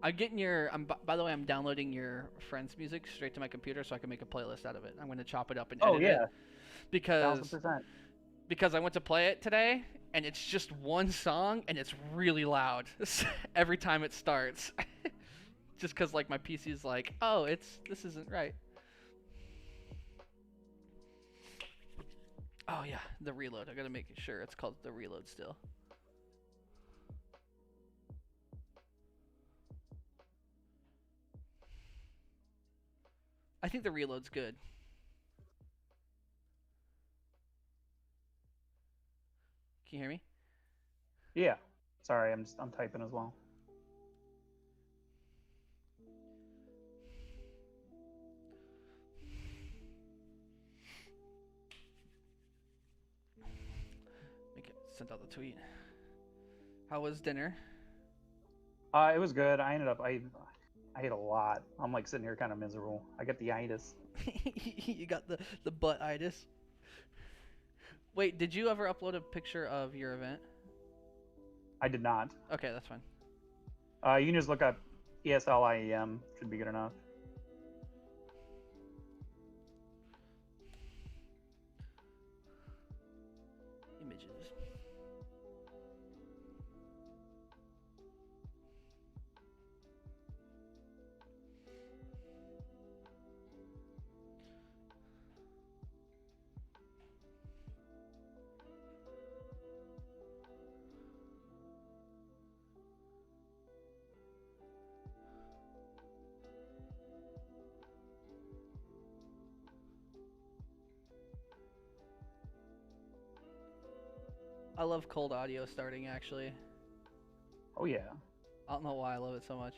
I'm getting by the way, I'm downloading your friend's music straight to my computer so I can make a playlist out of it. I'm going to chop it up and Oh edit it yeah, thousand because percent. because I went to play it today and it's just one song and it's really loud every time it starts. Just because like my PC is like, oh, this isn't right. Oh yeah, the reload. I gotta make sure it's called the reload still. I think the reload's good. Can you hear me? Yeah. Sorry, I'm typing as well. Make it sent out the tweet. How was dinner? It was good. I ate a lot. I'm like sitting here kind of miserable. I get the itis. You got the butt itis. Wait, did you ever upload a picture of your event? I did not. Okay, that's fine. You can just look up ESLIEM. Should be good enough. Images. I love cold audio starting actually. Oh yeah. I don't know why I love it so much.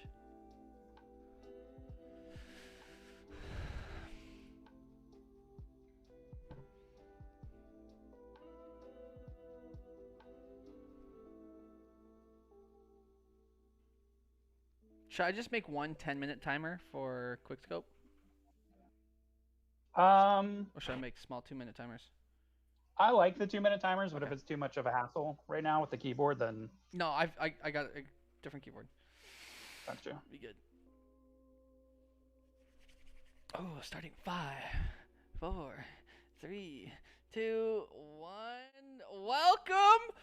Should I just make one 10-minute timer for quickscope? Um, Or should I make small 2-minute timers? I like the 2 minute timers, but Okay. if it's too much of a hassle right now with the keyboard, then No, I got a different keyboard. gotcha. Be good. Oh, starting 5, 4, 3, 2, 1.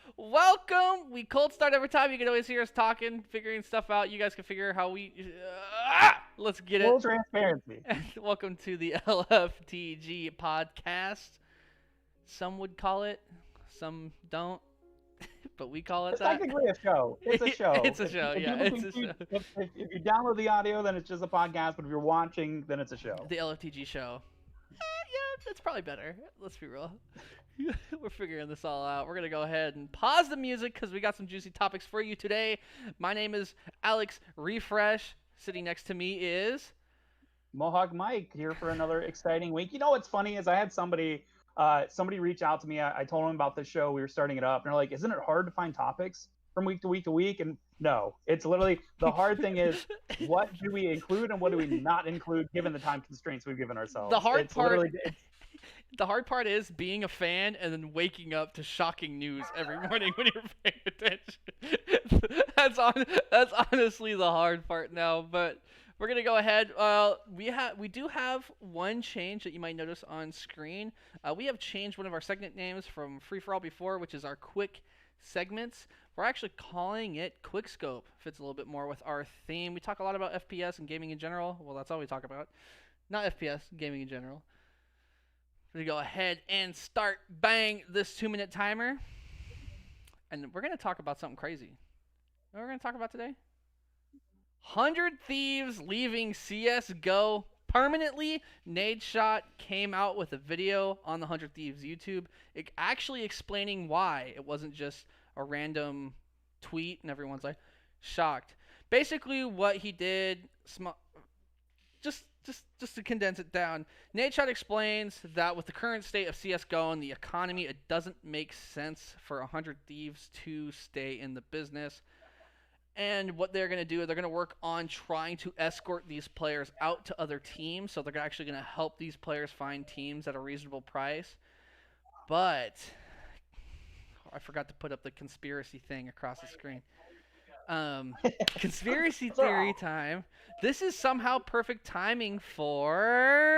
Welcome. We cold start every time. You can always hear us talking, figuring stuff out. You guys can figure how we. Let's get Full it. transparency. Welcome to the LFTG Podcast. Some would call it, some don't, but we call it It's that. technically a show. It's a show. It's a show, If yeah, you it's listen a to- show. If you download the audio, then it's just a podcast. But if you're watching, then it's a show. The LFTG show. Yeah, that's probably better. Let's be real. We're figuring this all out. We're going to go ahead and pause the music because we got some juicy topics for you today. My name is Alex Refresh. Sitting next to me is... Mohawkmike here for another exciting week. You know what's funny is I had somebody reach out to me. I told them about the show. We were starting it up. And they're like, isn't it hard to find topics from week to week to week? And no, it's literally the hard thing is what do we include and what do we not include given the time constraints we've given ourselves. The hard It's part... literally- The hard part is being a fan and then waking up to shocking news every morning when you're paying attention. That's honestly the hard part now. But we're gonna go ahead. We do have one change that you might notice on screen. We have changed one of our segment names from Free for All before, which is our quick segments. We're actually calling it Quick Scope. Fits a little bit more with our theme. We talk a lot about FPS and gaming in general. Well, that's all we talk about. Not FPS, gaming in general. We're going to go ahead and start bang this 2-minute timer. And we're going to talk about something crazy. What we're going to talk about today? 100 Thieves leaving CSGO permanently. Nadeshot came out with a video on the 100 Thieves YouTube actually explaining why. It wasn't just a random tweet and everyone's like shocked. Basically what he did, just to condense it down, Nadeshot explains that with the current state of CSGO and the economy, it doesn't make sense for 100 Thieves to stay in the business. And what they're going to do is they're going to work on trying to escort these players out to other teams. So they're actually going to help these players find teams at a reasonable price. But I forgot to put up the conspiracy thing across the screen. Um, conspiracy Those are theory all. time. This is somehow perfect timing for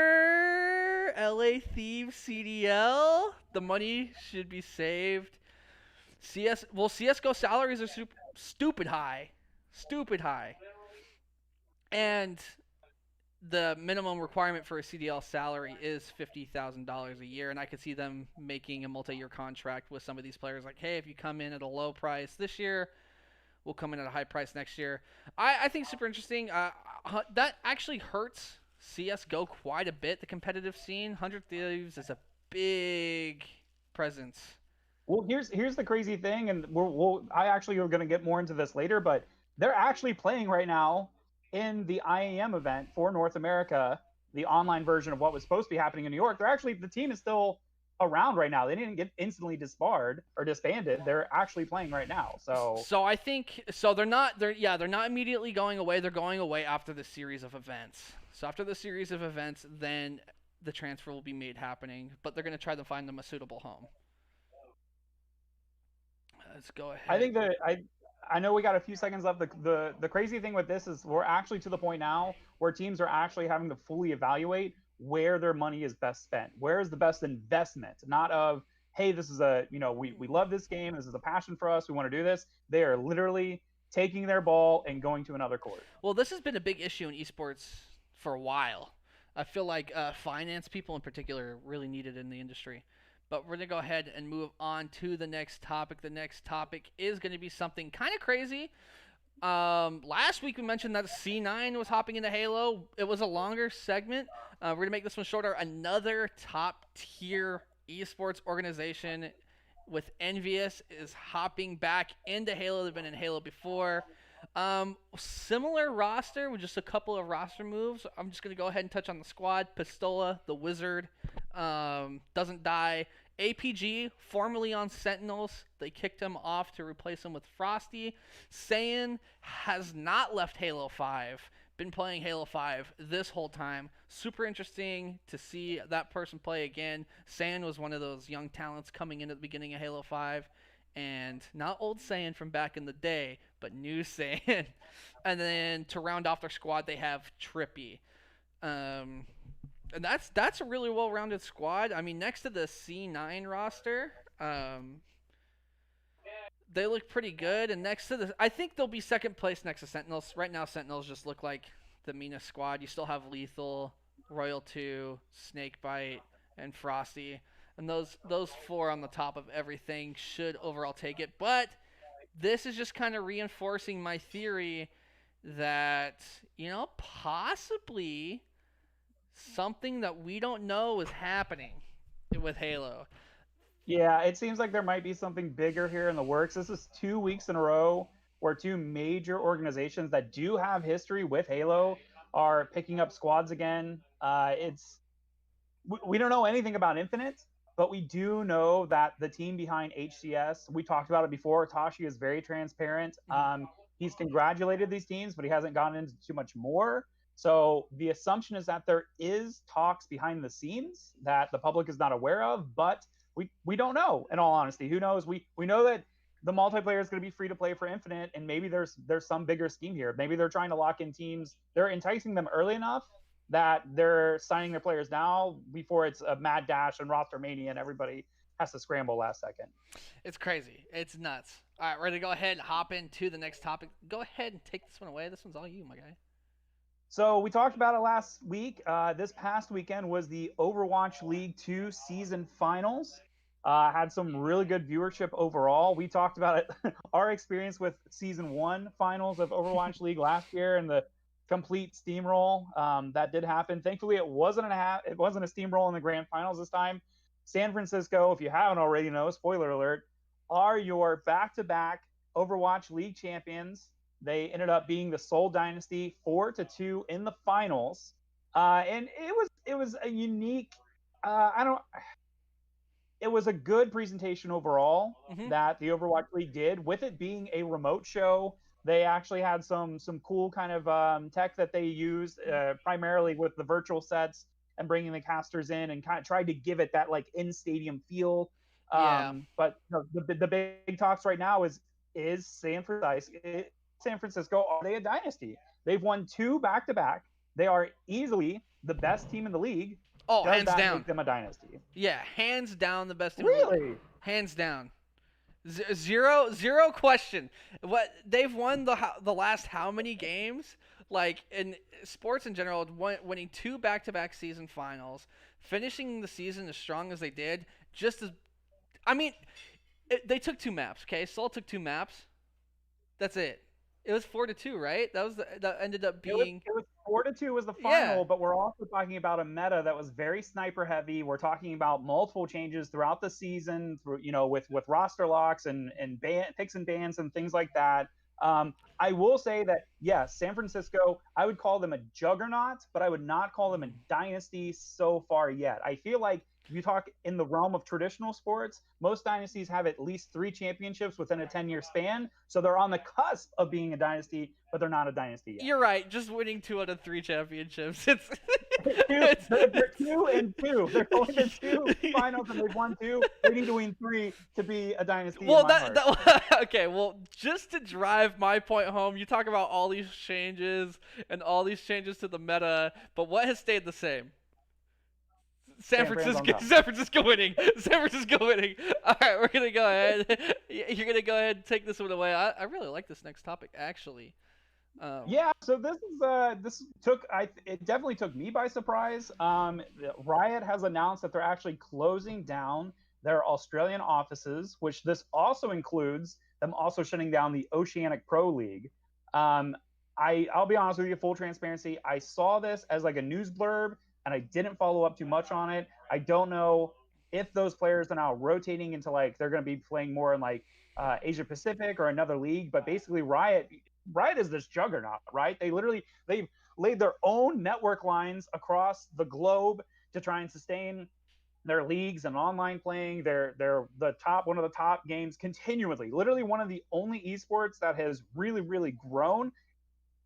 LA Thieves CDL. The money should be saved. CS:GO salaries are stupid high, stupid high, and the minimum requirement for a CDL salary is $50,000 a year, and I could see them making a multi-year contract with some of these players. Like, hey, if you come in at a low price this year, we'll come in at a high price next year. I think super interesting. That actually hurts CS:GO quite a bit. The competitive scene, 100 Thieves is a big presence. Well, here's the crazy thing, and I actually are going to get more into this later, but they're actually playing right now in the IAM event for North America, the online version of what was supposed to be happening in New York. The team is still around right now. They didn't get instantly disbarred or disbanded. They're actually playing right now. So So I think so they're not immediately going away. They're going away after the series of events. So after the series of events, then the transfer will be made happening, but they're going to try to find them a suitable home. Let's go I ahead. think that I know we got a few seconds left. The crazy thing with this is we're actually to the point now where teams are actually having to fully evaluate where their money is best spent. Where is the best investment? Not of, hey, this is we love this game. This is a passion for us. We want to do this. They are literally taking their ball and going to another court. Well, this has been a big issue in esports for a while. I feel like finance people in particular really need it in the industry. But we're going to go ahead and move on to the next topic. The next topic is going to be something kind of crazy. Last week we mentioned that C9 was hopping into Halo. It was a longer segment. We're going to make this one shorter. Another top tier esports organization with Envious is hopping back into Halo. They've been in Halo before. Similar roster with just a couple of roster moves. I'm just gonna go ahead and touch on the squad. Pistola, the Wizard, doesn't die. APG, formerly on Sentinels, they kicked him off to replace him with Frosty. Saiyan has not left Halo 5. Been playing Halo 5 this whole time. Super interesting to see that person play again. Saiyan was one of those young talents coming in at the beginning of Halo 5. And not old Saiyan from back in the day, but new Saiyan. And then to round off their squad, they have Trippy. And that's a really well-rounded squad. I mean, next to the C9 roster, they look pretty good. And next to I think they'll be second place next to Sentinels. Right now, Sentinels just look like the meanest squad. You still have Lethal, Royal 2, Snakebite, and Frosty. And those four on the top of everything should overall take it. But this is just kind of reinforcing my theory that, possibly something that we don't know is happening with Halo. Yeah, it seems like there might be something bigger here in the works. This is 2 weeks in a row where two major organizations that do have history with Halo are picking up squads again. We don't know anything about Infinite, but we do know that the team behind HCS, we talked about it before. Tashi is very transparent. He's congratulated these teams, but he hasn't gone into too much more. So the assumption is that there is talks behind the scenes that the public is not aware of, but we don't know. In all honesty, who knows? We know that the multiplayer is going to be free to play for Infinite, and maybe there's some bigger scheme here. Maybe they're trying to lock in teams. They're enticing them early enough that they're signing their players now before it's a mad dash and roster mania and everybody has to scramble last second. It's crazy. It's nuts. All right, we're going to go ahead and hop into the next topic. Go ahead and take this one away. This one's all you, my guy. So we talked about it last week. This past weekend was the Overwatch League 2 season finals. Had some really good viewership overall. We talked about it, our experience with season 1 finals of Overwatch League last year and the complete steamroll that did happen. Thankfully, it wasn't a steamroll in the grand finals this time. San Francisco, if you haven't already know, spoiler alert, are your back-to-back Overwatch League champions. They ended up being the Seoul Dynasty 4-2 in the finals, and it was a unique. It was a good presentation overall that the Overwatch League did. With it being a remote show, they actually had some cool kind of tech that they used, primarily with the virtual sets and bringing the casters in and kind of tried to give it that like in stadium feel. Yeah. But the big talks right now is San San Francisco, are they a dynasty? They've won 2 back-to-back. They are easily the best team in the league. Oh, Does hands that down. make them a dynasty? Yeah, hands down the best team in the league. Really? Hands down. Zero question. What they've won the last how many games? Like in sports in general, winning 2 back-to-back season finals, finishing the season as strong as they did. They took 2 maps. Okay, Seoul took 2 maps. That's it. It was 4-2, right? That ended up being. It was 4-2 was the final, but we're also talking about a meta that was very sniper heavy. We're talking about multiple changes throughout the season, with roster locks and picks and bans and things like that. I will say that yes, San Francisco, I would call them a juggernaut, but I would not call them a dynasty so far yet. I feel like if you talk in the realm of traditional sports, most dynasties have at least 3 championships within a 10-year span. So they're on the cusp of being a dynasty, but they're not a dynasty yet. You're right. Just winning 2 out of 3 championships. They're 2-2. They're going to 2 finals and they've won 2. They need to win 3 to be a dynasty. Well, okay. Well, just to drive my point home, you talk about all these changes and all these changes to the meta, but what has stayed the same? San Francisco winning. San Francisco winning. All right, we're gonna go ahead. You're gonna go ahead and take this one away. I really like this next topic, actually. Yeah. So it definitely took me by surprise. Riot has announced that they're actually closing down their Australian offices, which this also includes them also shutting down the Oceanic Pro League. I'll be honest with you, full transparency. I saw this as like a news blurb, and I didn't follow up too much on it. I don't know if those players are now rotating into they're going to be playing more in Asia Pacific or another league. But basically, Riot is this juggernaut, right? They've laid their own network lines across the globe to try and sustain their leagues and online playing. They're one of the top games continually. Literally one of the only esports that has really, really grown.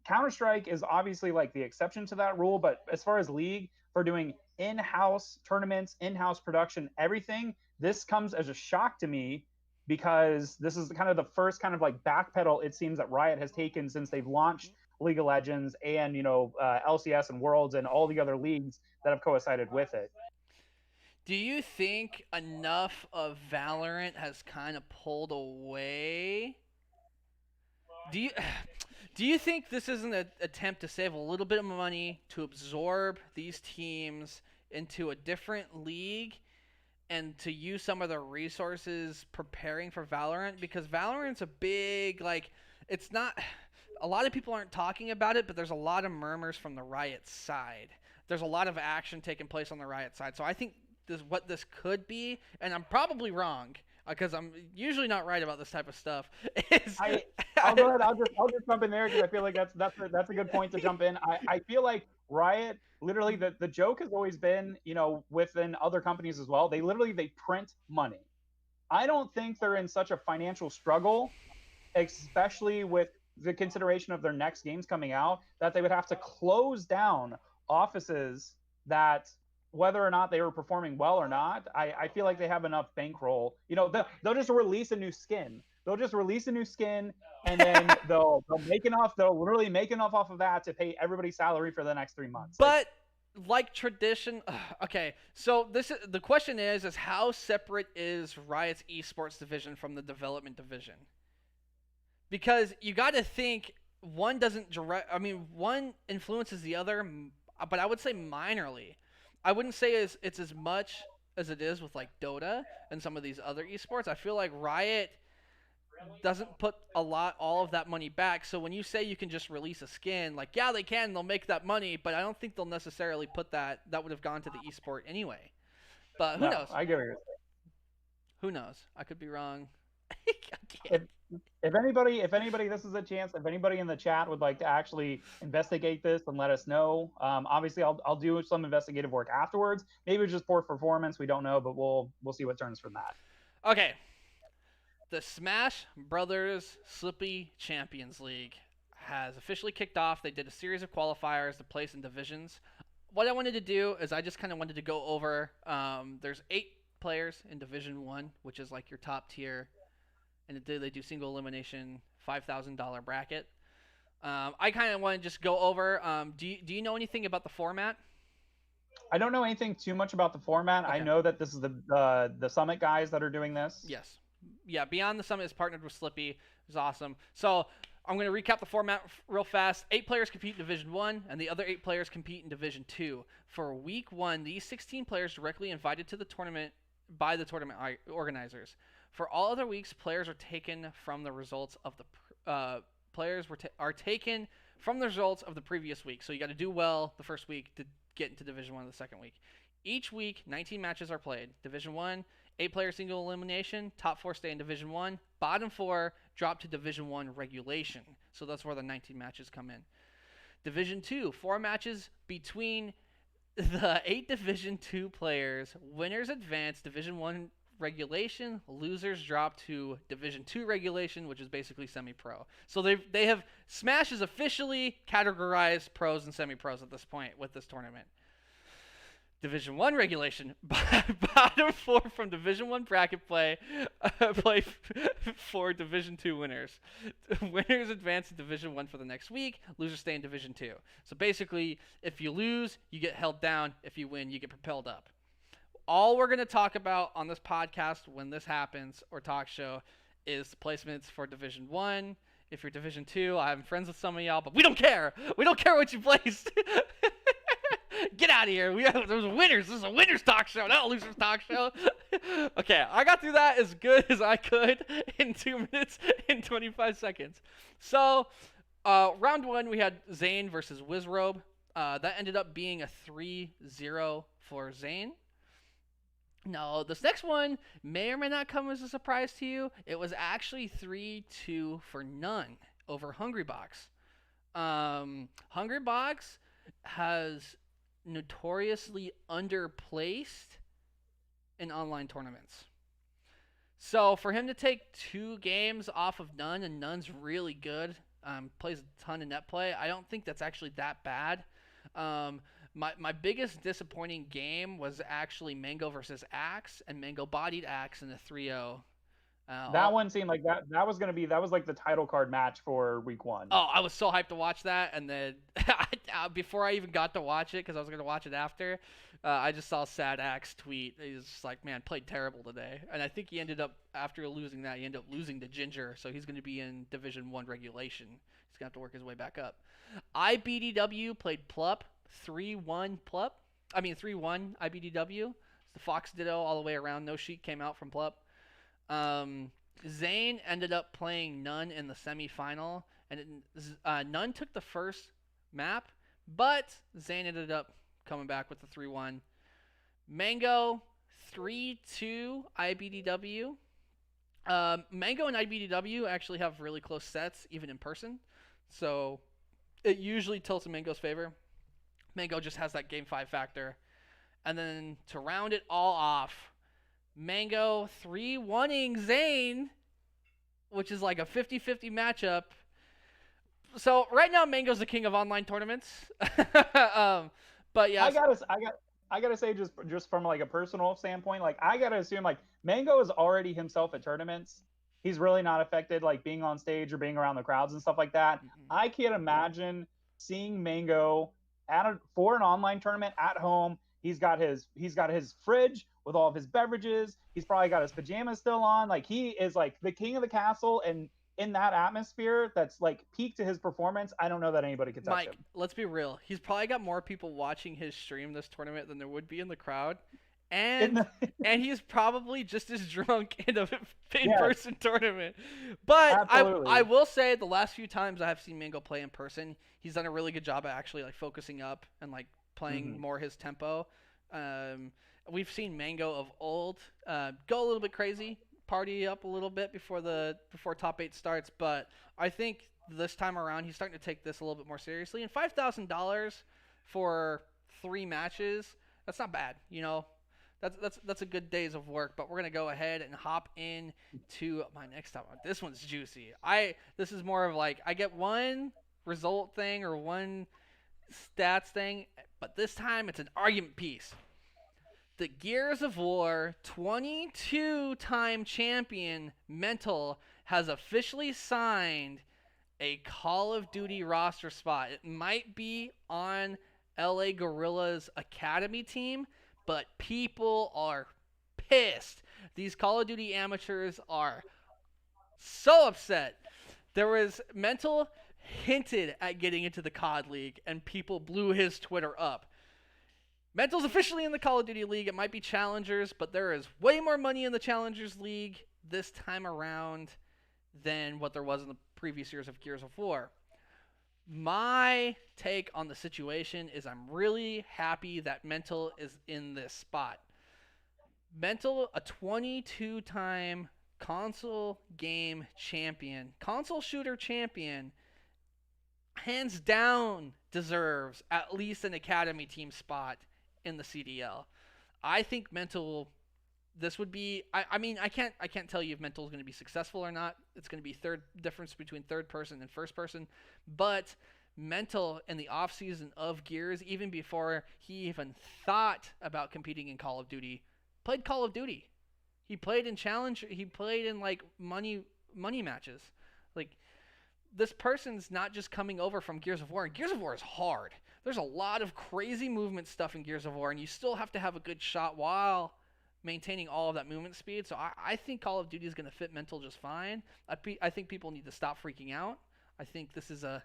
Counter-Strike is obviously the exception to that rule, but as far as league, for doing in-house tournaments, in-house production, everything, this comes as a shock to me because this is kind of the first kind of backpedal it seems that Riot has taken since they've launched League of Legends and LCS and Worlds and all the other leagues that have coincided with it. Do you think enough of Valorant has kind of pulled away? Do you think this is an attempt to save a little bit of money to absorb these teams into a different league and to use some of the resources preparing for Valorant? Because Valorant's a big, it's not – a lot of people aren't talking about it, but there's a lot of murmurs from the Riot side. There's a lot of action taking place on the Riot side. So I think what this could be, and I'm probably wrong – because I'm usually not right about this type of stuff. I'll go ahead. I'll just jump in there because I feel like that's a good point to jump in. I feel like Riot, literally, the joke has always been, within other companies as well. They print money. I don't think they're in such a financial struggle, especially with the consideration of their next games coming out, that they would have to close down offices that, whether or not they were performing well or not, I feel like they have enough bankroll. They'll just release a new skin. And then they'll make enough. They'll literally make enough off of that to pay everybody's salary for the next 3 months. But tradition, okay. So the question is how separate is Riot's esports division from the development division? Because you got to think one influences the other, but I would say minorly. I wouldn't say it's as much as it is with Dota and some of these other esports. I feel like Riot doesn't put all of that money back. So when you say you can just release a skin, yeah, they can, they'll make that money, but I don't think they'll necessarily put that would have gone to the esport anyway. But who knows? I get what you're saying. Who knows? I could be wrong. If anybody, this is a chance. If anybody in the chat would like to actually investigate this and let us know, obviously I'll do some investigative work afterwards. Maybe it's just poor performance. We don't know, but we'll see what turns from that. Okay. The Smash Brothers Slippy Champions League has officially kicked off. They did a series of qualifiers to place in divisions. What I wanted to do is I just kind of wanted to go over. There's 8 players in Division 1, which is your top tier. And they do single elimination, $5,000 bracket. I kind of want to just go over. Do you know anything about the format? I don't know anything too much about the format. Okay. I know that this is the Summit guys that are doing this. Yes. Yeah, Beyond the Summit is partnered with Slippy. It's awesome. So I'm going to recap the format real fast. 8 players compete in Division 1, and the other 8 players compete in Division 2. For Week 1, these 16 players directly invited to the tournament by the tournament organizers. For all other weeks, players are taken from the results of the are taken from the results of the previous week. So you got to do well the first week to get into Division 1 the second week. Each week, 19 matches are played. Division 1, 8-player single elimination. Top 4 stay in Division 1. Bottom 4 drop to Division 1 regulation. So that's where the 19 matches come in. Division 2, 4 matches between the 8 Division 2 players. Winners advance Division 1 regulation. Losers drop to Division 2 regulation, which is basically semi-pro. So they have Smash is officially categorized pros and semi-pros at this point with this tournament. Division 1 regulation. Bottom 4 from Division 1 bracket play play for Division 2 winners. Winners advance to Division 1 for the next week. Losers stay in Division 2. So basically, if you lose, you get held down. If you win, you get propelled up. All we're going to talk about on this podcast when this happens, or talk show, is placements for Division 1. If you're Division 2, I'm friends with some of y'all, but we don't care. We don't care what you placed. Get out of here. There's winners. This is a winners talk show, not a losers talk show. Okay, I got through that as good as I could in 2 minutes and 25 seconds. So, round 1, we had Zane versus Wizrobe. That ended up being a 3-0 for Zane. No, this next one may or may not come as a surprise to you. It was actually 3-2 for None over Hungrybox. Hungrybox has notoriously underplaced in online tournaments. So for him to take 2 games off of None, and None's really good, plays a ton of net play, I don't think that's actually that bad. My biggest disappointing game was actually Mango versus Axe, and Mango bodied Axe in a 3-0. That one seemed like that was like the title card match for Week 1. Oh, I was so hyped to watch that, and then before I even got to watch it, because I was going to watch it after, I just saw Sad Axe tweet. He was just like, man, played terrible today. And I think he ended up, after losing that, he ended up losing to Ginger, so he's going to be in Division 1 regulation. He's going to have to work his way back up. IBDW played Plup, 3-1 Plup. 3-1 IBDW. It's the Fox Ditto all the way around. No sheet came out from Plup. Zane ended up playing None in the semifinal, and None took the first map, but Zane ended up coming back with the 3-1. Mango 3-2 IBDW. Mango and IBDW actually have really close sets, even in person, so it usually tilts in Mango's favor. Mango just has that game 5 factor. And then to round it all off, Mango 3-1ing Zane, which is like a 50-50 matchup. So right now Mango's the king of online tournaments. But yeah, I gotta say, just from like a personal standpoint, like I gotta assume like Mango is already himself at tournaments. He's really not affected like being on stage or being around the crowds and stuff like that. Mm-hmm. I can't imagine seeing Mango for an online tournament at home. He's got his fridge with all of his beverages. He's probably got his pajamas still on. Like he is like the king of the castle, and in that atmosphere that's like peak to his performance, I don't know that anybody could touch him. Mike, let's be real. He's probably got more people watching his stream this tournament than there would be in the crowd. And he's probably just as drunk in an in-person tournament. But I will say the last few times I have seen Mango play in person, he's done a really good job at actually like focusing up and like playing more his tempo. We've seen Mango of old go a little bit crazy, party up a little bit before top 8 starts, but I think this time around he's starting to take this a little bit more seriously. And $5,000 for 3 matches, that's not bad, you know. That's a good days of work. But we're gonna go ahead and hop in to my next topic. This one's juicy. This is more of like I get one result thing or one stats thing, but this time it's an argument piece. The Gears of War 22-time champion Mental has officially signed a Call of Duty roster spot. It might be on LA Guerrillas Academy team, but people are pissed. These Call of Duty amateurs are so upset. There was Mental hinted at getting into the COD League, and people blew his Twitter up. Mental's officially in the Call of Duty League. It might be Challengers, but there is way more money in the Challengers League this time around than what there was in the previous years of Gears of War. My take on the situation is I'm really happy that Mental is in this spot. Mental, a 22-time console game champion, console shooter champion, hands down deserves at least an academy team spot in the CDL. I think Mental, this would be, I can't tell you if Mental is going to be successful or not. It's going to be difference between third person and first person, but Mental in the off season of Gears, even before he even thought about competing in Call of Duty, played Call of Duty. He played in challenge. He played in like money matches. Like, this person's not just coming over from Gears of War. And Gears of War is hard. There's a lot of crazy movement stuff in Gears of War, and you still have to have a good shot while maintaining all of that movement speed. So I think Call of Duty is going to fit Mental just fine. I think people need to stop freaking out. I think this is a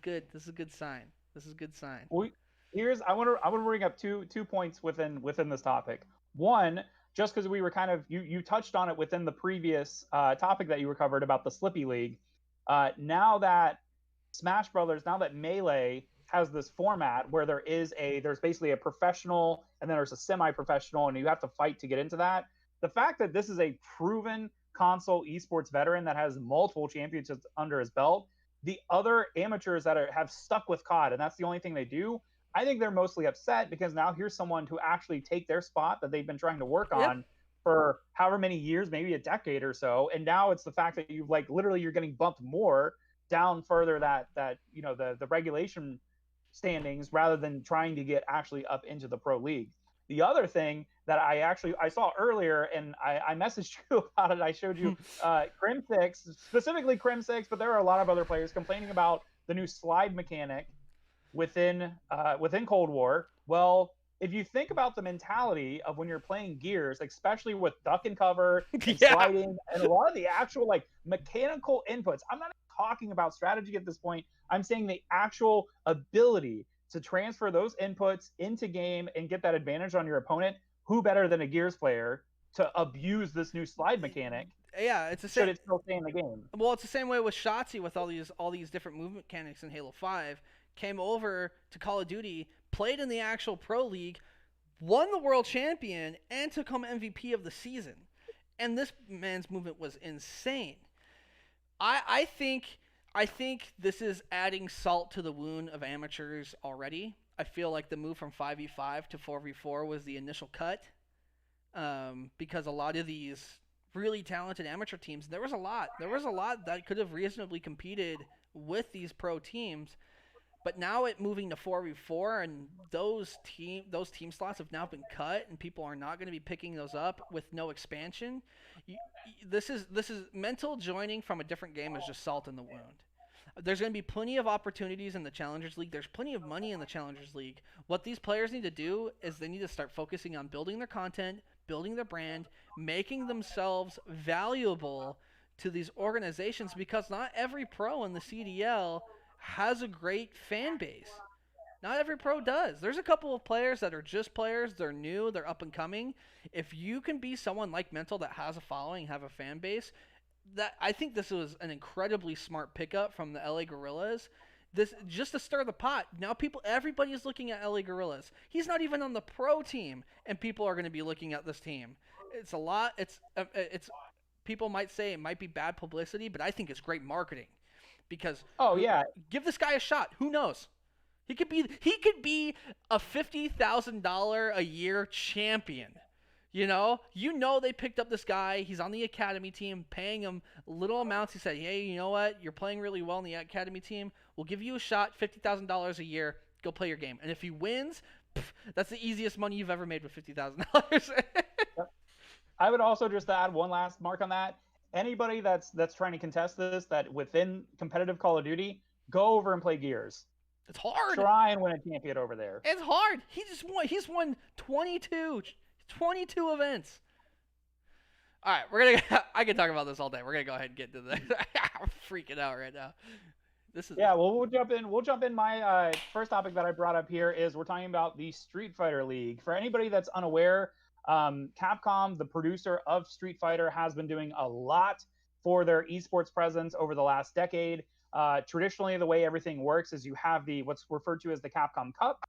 good sign. This is a good sign. I want to bring up two points within this topic. One, just because we were kind of you touched on it within the previous topic that you covered about the Slippy League. Now that Smash Brothers, now that Melee has this format where there's basically a professional and then there's a semi-professional and you have to fight to get into that. The fact that this is a proven console esports veteran that has multiple championships under his belt, the other amateurs that have stuck with COD and that's the only thing they do, I think they're mostly upset because now here's someone to actually take their spot that they've been trying to work on for however many years, maybe a decade or so. And now it's the fact that you've literally you're getting bumped more down further that the regulation standings rather than trying to get actually up into the pro league. The other thing that I saw earlier, and I messaged you about it, I showed you Crim6, specifically Crim6, but there are a lot of other players complaining about the new slide mechanic within Cold War. Well, if you think about the mentality of when you're playing Gears, especially with duck and cover and sliding and a lot of the actual mechanical inputs, I'm not talking about strategy at this point. I'm saying the actual ability to transfer those inputs into game and get that advantage on your opponent. Who better than a Gears player to abuse this new slide mechanic? Yeah, it's the same. Should it still stay in the game? Well, it's the same way with Shotzi with all these different movement mechanics in Halo 5. Came over to Call of Duty, played in the actual pro league, won the world champion, and took home MVP of the season. And this man's movement was insane. I think this is adding salt to the wound of amateurs already. I feel like the move from 5v5 to 4v4 was the initial cut, because a lot of these really talented amateur teams, there was a lot that could have reasonably competed with these pro teams. But now it moving to 4v4 and those team slots have now been cut and people are not going to be picking those up with no expansion. This is Mental joining from a different game is just salt in the wound. There's going to be plenty of opportunities in the Challengers League. There's plenty of money in the Challengers League. What these players need to do is they need to start focusing on building their content, building their brand, making themselves valuable to these organizations, because not every pro in the CDL has a great fan base. Not every pro does. There's a couple of players that are just players. They're new. They're up and coming. If you can be someone like Mental that has a following, have a fan base, that I think this was an incredibly smart pickup from the LA Guerrillas. This just to stir the pot. Now everybody is looking at LA Guerrillas. He's not even on the pro team, and people are going to be looking at this team. It's a lot. It's people might say it might be bad publicity, but I think it's great marketing. Because give this guy a shot. Who knows? He could be a $50,000 a year champion. You know they picked up this guy. He's on the academy team, paying him little amounts. He said, "Hey, you know what? You're playing really well in the academy team. We'll give you a shot, $50,000 a year. Go play your game. And if he wins, that's the easiest money you've ever made with $50,000." I would also just add one last mark on that. anybody that's trying to contest this, that within competitive Call of Duty, go over and play Gears. It's hard. Try and win a champion over there. It's hard. He's won 22 events. All right, I can talk about this all day. We're gonna go ahead and get to the. I'm freaking out right now. This is. Yeah, well, we'll jump in. We'll jump in. My first topic that I brought up here is we're talking about the Street Fighter League. For anybody that's unaware, Capcom, the producer of Street Fighter, has been doing a lot for their esports presence over the last decade. Traditionally, the way everything works is you have what's referred to as the Capcom Cup,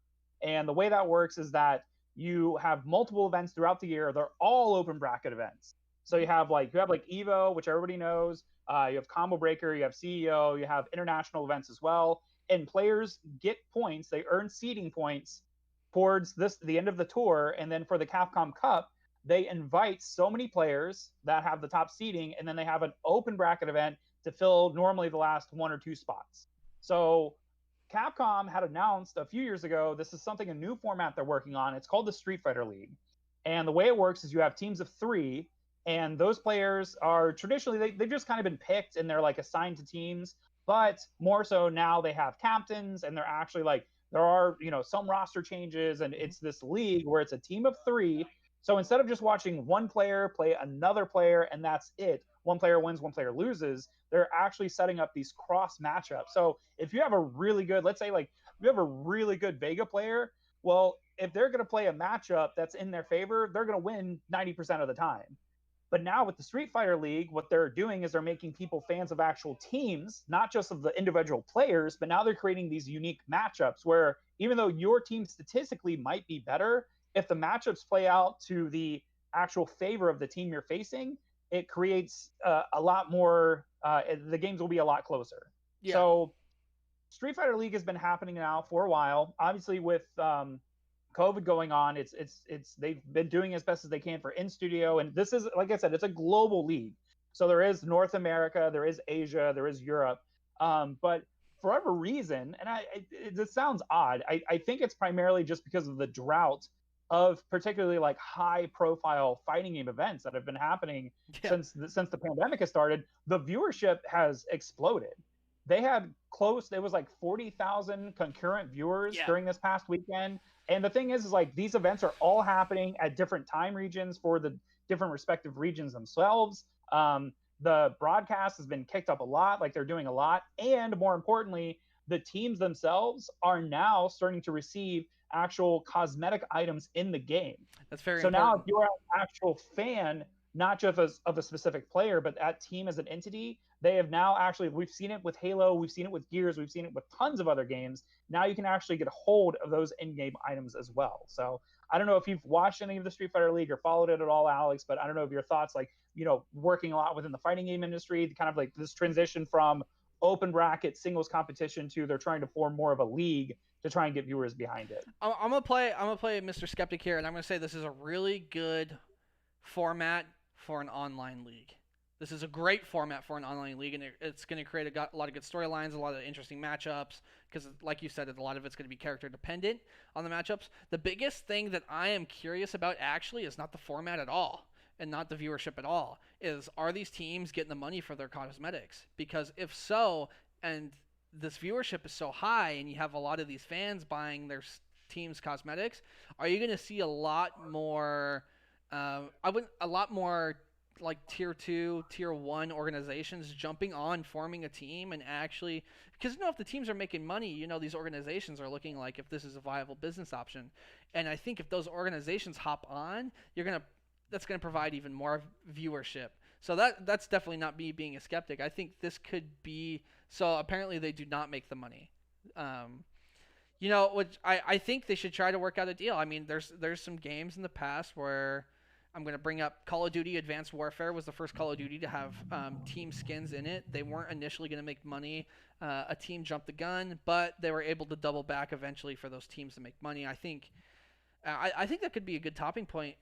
and the way that works is that you have multiple events throughout the year. They're all open bracket events. So you have like Evo, which everybody knows. You have Combo Breaker, you have CEO, you have international events as well. And players get points. They earn seeding points towards the end of the tour. And then for the Capcom Cup, they invite so many players that have the top seeding, and then they have an open bracket event to fill normally the last 1 or 2 spots. So Capcom had announced a few years ago, this is a new format they're working on. It's called the Street Fighter League. And the way it works is you have teams of 3, and those players are traditionally, they've just kind of been picked and they're like assigned to teams. But more so now they have captains, and they're actually like, there are, some roster changes, and it's this league where it's a team of 3. So instead of just watching one player play another player and that's it, one player wins, one player loses, they're actually setting up these cross matchups. So if you have a really good, let's say like you have a really good Vega player, well, if they're going to play a matchup that's in their favor, they're going to win 90% of the time. But now with the Street Fighter League, what they're doing is they're making people fans of actual teams, not just of the individual players, but now they're creating these unique matchups where even though your team statistically might be better, if the matchups play out to the actual favor of the team you're facing, it creates a lot more, the games will be a lot closer. Yeah. So Street Fighter League has been happening now for a while. Obviously with COVID going on, it's they've been doing as best as they can for in studio, and this is, like I said, it's a global league. So there is North America, there is Asia, there is Europe, but for whatever reason, and this sounds odd, I think it's primarily just because of the drought of particularly like high profile fighting game events that have been happening since the pandemic has started. The viewership has exploded. They had it was like 40,000 concurrent viewers during this past weekend. And the thing is like these events are all happening at different time regions for the different respective regions themselves. The broadcast has been kicked up a lot, like they're doing a lot. And more importantly, the teams themselves are now starting to receive actual cosmetic items in the game. That's very so important. Now if you're an actual fan, not just of a specific player, but that team as an entity, they have now actually, we've seen it with Halo, we've seen it with Gears, we've seen it with tons of other games. Now you can actually get a hold of those in-game items as well. So I don't know if you've watched any of the Street Fighter League or followed it at all, Alex, but I don't know if your thoughts, like, working a lot within the fighting game industry, kind of like this transition from open bracket singles competition to they're trying to form more of a league to try and get viewers behind it. I'm gonna play Mr. Skeptic here, and I'm gonna say this is a really good format for an online league. This is a great format for an online league, and it's going to create a lot of good storylines, a lot of interesting matchups, because like you said, a lot of it's going to be character dependent on the matchups. The biggest thing that I am curious about actually is not the format at all, and not the viewership at all, is are these teams getting the money for their cosmetics? Because if so, and this viewership is so high, and you have a lot of these fans buying their team's cosmetics, are you going to see a lot more like tier 2, tier 1 organizations jumping on, forming a team, and actually, because if the teams are making money, these organizations are looking like if this is a viable business option. And I think if those organizations hop on, that's gonna provide even more viewership. So that's definitely not me being a skeptic. I think this could be, so apparently they do not make the money. Which I think they should try to work out a deal. I mean, there's some games in the past where I'm going to bring up Call of Duty Advanced Warfare was the first Call of Duty to have team skins in it. They weren't initially going to make money. A team jumped the gun, but they were able to double back eventually for those teams to make money. I think that could be a good talking point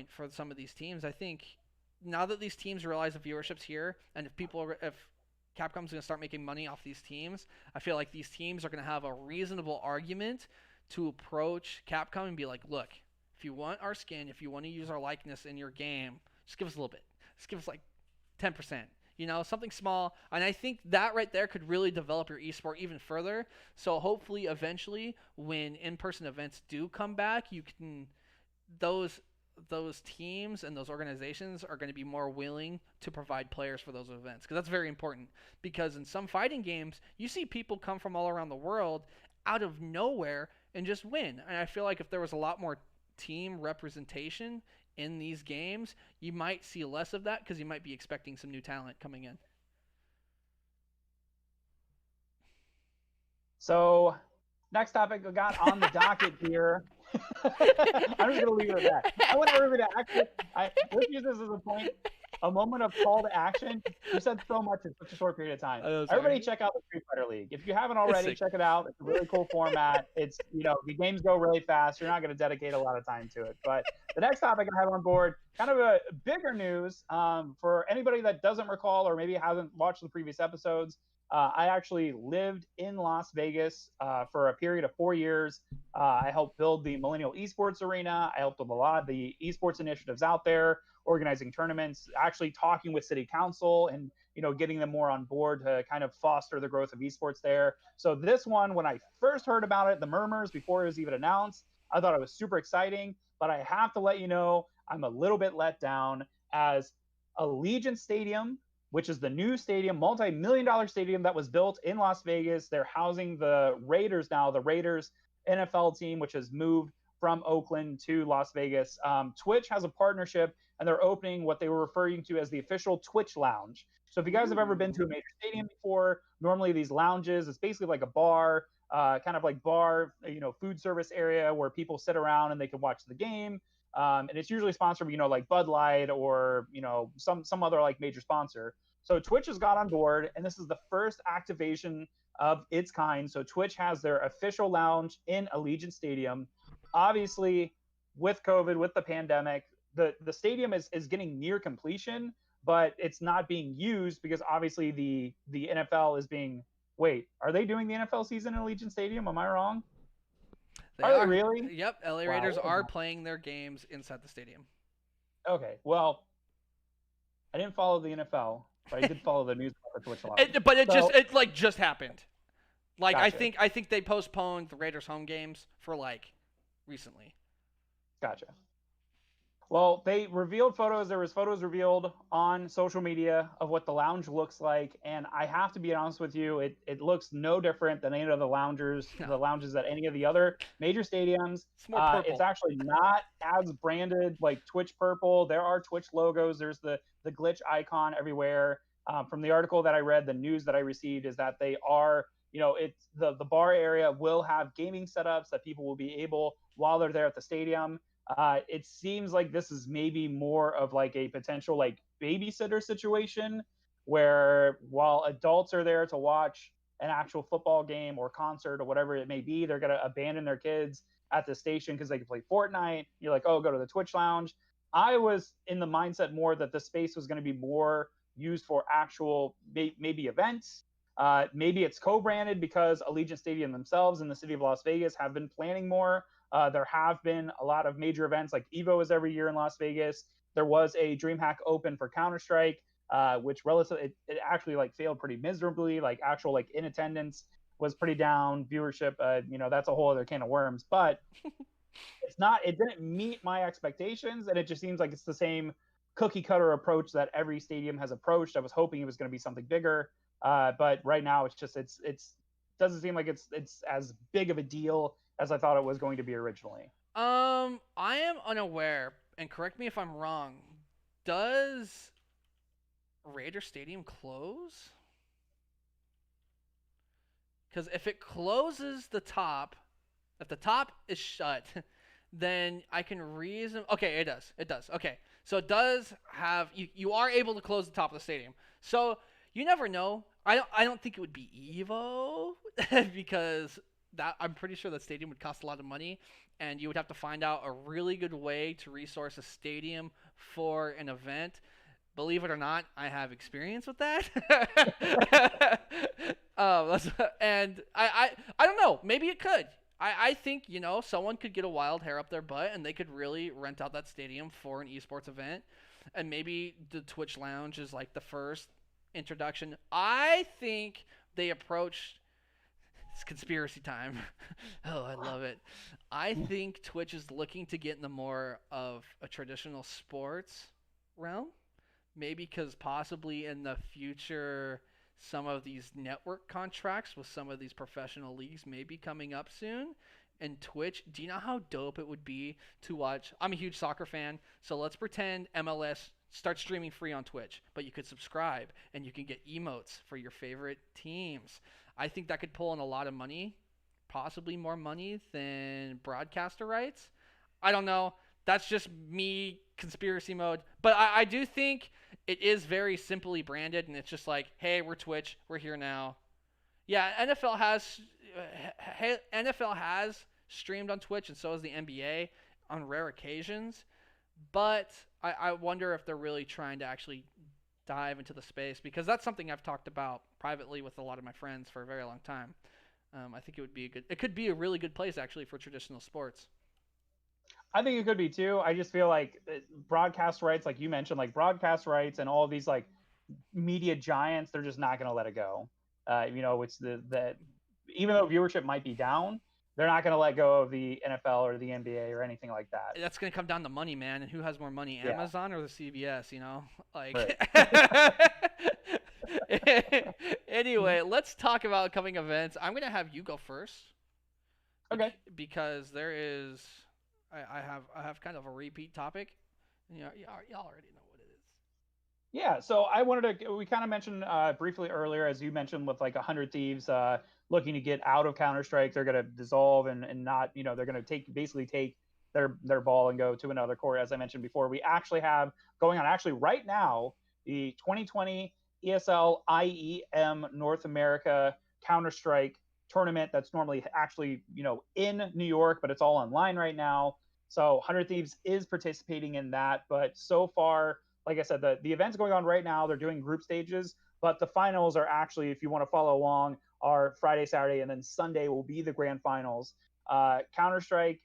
for some of these teams. I think now that these teams realize the viewership's here, and if Capcom's going to start making money off these teams, I feel like these teams are going to have a reasonable argument to approach Capcom and be like, look, if you want our skin, if you want to use our likeness in your game, just give us a little bit. Just give us like 10%. Something small. And I think that right there could really develop your esport even further. So hopefully, eventually, when in-person events do come back, you can those teams and those organizations are going to be more willing to provide players for those events, because that's very important. Because in some fighting games, you see people come from all around the world out of nowhere and just win. And I feel like if there was a lot more team representation in these games, you might see less of that, because you might be expecting some new talent coming in. So, next topic we got on the docket here. I'm just gonna leave it at that. I want everybody to actually. Let's use this as a moment of call to action. You said so much in such a short period of time. Everybody, check out the Street Fighter League. If you haven't already, check it out. It's a really cool format. It's the games go really fast. You're not going to dedicate a lot of time to it. But the next topic I have on board, kind of a bigger news for anybody that doesn't recall or maybe hasn't watched the previous episodes. I actually lived in Las Vegas for a period of 4 years. I helped build the Millennial Esports Arena. I helped with a lot of the esports initiatives out there, organizing tournaments, actually talking with city council and getting them more on board to kind of foster the growth of esports there. So this one, when I first heard about it, the murmurs before it was even announced, I thought it was super exciting. But I have to let you know, I'm a little bit let down, as Allegiant Stadium, which is the new stadium, multi-million-dollar stadium that was built in Las Vegas. They're housing the Raiders now, the Raiders NFL team, which has moved from Oakland to Las Vegas. Twitch has a partnership, and they're opening what they were referring to as the official Twitch Lounge. So if you guys have ever been to a major stadium before, normally these lounges, it's basically like a bar, kind of like bar, food service area where people sit around and they can watch the game. And it's usually sponsored, like Bud Light or, some other like major sponsor. So Twitch has got on board, and this is the first activation of its kind. So Twitch has their official lounge in Allegiant Stadium. Obviously, with COVID, with the pandemic, the stadium is getting near completion, but it's not being used because obviously the NFL is being. Wait, are they doing the NFL season in Allegiant Stadium? Am I wrong? They are they really? Yep, LA Raiders are playing their games inside the stadium. Okay, well, I didn't follow the NFL, but I did follow the news about Twitch a lot. But it just happened. Like, Gotcha. I think they postponed the Raiders home games for recently. Gotcha. Well, they revealed photos. There was photos revealed on social media of what the lounge looks like, and I have to be honest with you, it looks no different than any of the lounges at any of the other major stadiums. It's more purple. It's actually not as branded like Twitch purple. There are Twitch logos. There's the glitch icon everywhere. From the article that I read, the news that I received is that they are, it's the bar area will have gaming setups that people will be able, while they're there at the stadium. It seems like this is maybe more of like a potential like babysitter situation where while adults are there to watch an actual football game or concert or whatever it may be, they're going to abandon their kids at the station because they can play Fortnite. You're like, oh, go to the Twitch lounge. I was in the mindset more that the space was going to be more used for actual maybe events. Maybe it's co-branded because Allegiant Stadium themselves in the city of Las Vegas have been planning more. There have been a lot of major events, like Evo is every year in Las Vegas. There was a DreamHack Open for Counter-Strike, which it actually failed pretty miserably. Actual in attendance was pretty down. Viewership, that's a whole other can of worms. But it didn't meet my expectations, and it just seems like it's the same cookie cutter approach that every stadium has approached. I was hoping it was going to be something bigger, but right now it doesn't seem like it's as big of a deal as I thought it was going to be originally. I am unaware, and correct me if I'm wrong. Does Raider Stadium close? Because if it closes the top, if the top is shut, then I can reason. Okay, it does. It does. Okay, so it does have you are able to close the top of the stadium. So you never know. I don't think it would be Evo because I'm pretty sure that stadium would cost a lot of money, and you would have to find out a really good way to resource a stadium for an event. Believe it or not, I have experience with that. And I don't know. Maybe it could. I think, someone could get a wild hair up their butt, and they could really rent out that stadium for an esports event. and maybe the Twitch Lounge is like the first introduction. I think they approached. It's conspiracy time. Oh, I love it. I think Twitch is looking to get into more of a traditional sports realm. Maybe because possibly in the future, some of these network contracts with some of these professional leagues may be coming up soon. And Twitch, do you know how dope it would be to watch? I'm a huge soccer fan, so let's pretend MLS starts streaming free on Twitch, but you could subscribe and you can get emotes for your favorite teams. I think that could pull in a lot of money, possibly more money than broadcaster rights. I don't know. That's just me conspiracy mode. But I do think it is very simply branded, and it's just like, hey, we're Twitch. We're here now. Yeah, NFL has streamed on Twitch, and so has the NBA on rare occasions. But I wonder if they're really trying to actually dive into the space, because that's something I've talked about privately with a lot of my friends for a very long time. I think it could be a really good place actually for traditional sports. I think it could be too. I just feel like broadcast rights, like you mentioned, like broadcast rights and all these like media giants, they're just not going to let it go. It's the even though viewership might be down, they're not going to let go of the NFL or the NBA or anything like that. That's going to come down to money, man. And who has more money, Amazon or the CBS? Like. Right. Anyway, let's talk about coming events. I'm going to have you go first. Okay. Because there is. I have kind of a repeat topic. Y'all already know what it is. Yeah, so we kind of mentioned briefly earlier, as you mentioned, with like 100 Thieves looking to get out of Counter-Strike. They're going to dissolve and not, they're going to basically take their ball and go to another core. As I mentioned before, we actually have going on actually right now the 2020 ESL IEM North America Counter-Strike tournament that's normally actually, in New York, but it's all online right now. So 100 Thieves is participating in that, but so far, like I said, the event's going on right now. They're doing group stages, but the finals are actually, if you want to follow along, are Friday, Saturday, and then Sunday will be the grand finals. Counter-Strike,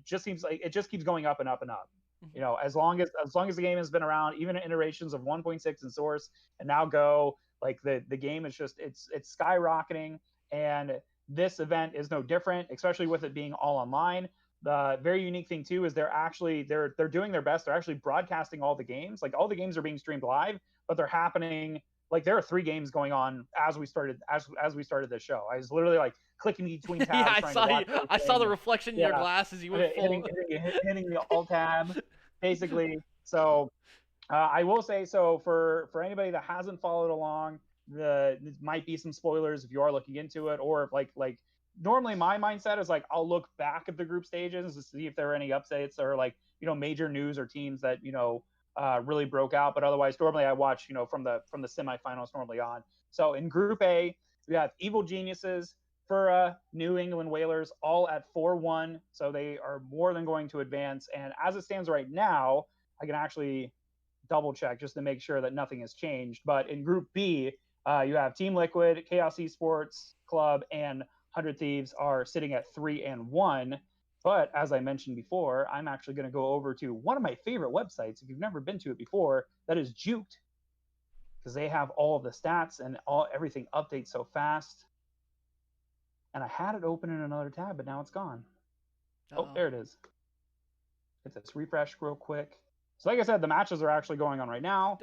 just seems like it just keeps going up and up and up. As long as the game has been around, even in iterations of 1.6 and Source and now Go, like the game is just it's skyrocketing, and this event is no different, especially with it being all online. The very unique thing too is they're doing their best. They're actually broadcasting all the games. Like all the games are being streamed live, but they're happening. Like there are 3 games going on as we started this show. I was literally like clicking between tabs. I saw the reflection in your glass as you went hitting the alt tab, basically. So I will say, so for anybody that hasn't followed along, there might be some spoilers if you are looking into it, or like normally my mindset is like I'll look back at the group stages to see if there are any updates or like major news or teams that really broke out. But otherwise, normally I watch from the semifinals normally on. So in Group A, we have Evil Geniuses, Fura, New England Whalers, all at 4-1. So they are more than going to advance. And as it stands right now, I can actually double check just to make sure that nothing has changed. But in Group B, you have Team Liquid, Chaos Esports Club, and 100 Thieves are sitting at 3-1. But as I mentioned before, I'm actually going to go over to one of my favorite websites. If you've never been to it before, that is Juked, because they have all of the stats and everything updates so fast. And I had it open in another tab, but now it's gone. Uh-oh. Oh, there it is. Hit this refresh real quick. So like I said, the matches are actually going on right now.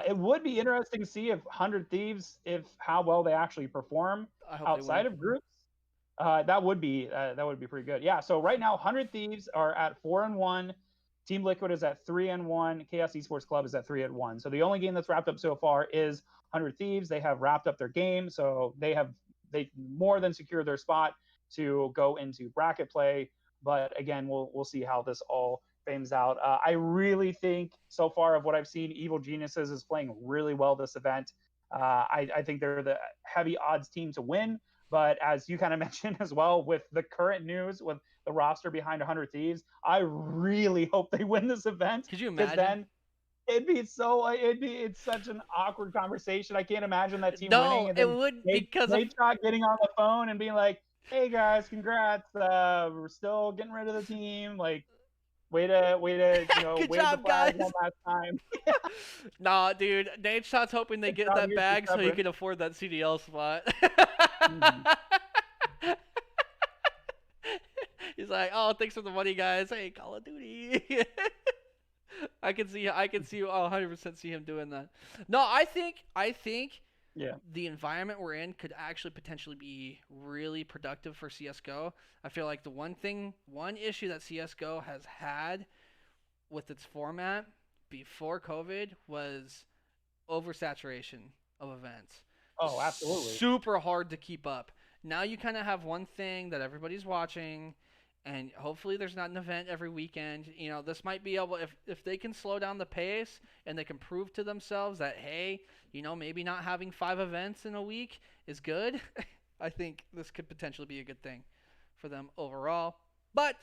It would be interesting to see if 100 Thieves, how well they actually perform outside of groups. That would be pretty good. Yeah. So right now, 100 Thieves are at 4-1. Team Liquid is at 3-1. Chaos Esports Club is at 3-1. So the only game that's wrapped up so far is 100 Thieves. They have wrapped up their game, so they more than secured their spot to go into bracket play. But again, we'll see how this all fames out. I really think so far of what I've seen, Evil Geniuses is playing really well this event. I think they're the heavy odds team to win. But as you kind of mentioned as well, with the current news, with the roster behind 100 Thieves, I really hope they win this event. Could you imagine? Then it's such an awkward conversation. I can't imagine that team winning. And it would because they try getting on the phone and being like, "Hey guys, congrats! We're still getting rid of the team." Like, Way to Good wave the job, flag guys. one last time. Nah, dude. Nate Shot's hoping they get job, that here's your bag so he severance. can afford that CDL spot. Mhm. He's like, oh, thanks for the money, guys. Hey, Call of Duty. I can see 100% see him doing that. No, I think Yeah. the environment we're in could actually potentially be really productive for CS:GO. I feel like the one issue that CS:GO has had with its format before COVID was oversaturation of events. Oh, absolutely. Super hard to keep up. Now you kind of have one thing that everybody's watching, and hopefully there's not an event every weekend. This might be able, if they can slow down the pace and they can prove to themselves that, hey, maybe not having 5 events in a week is good. I think this could potentially be a good thing for them overall. But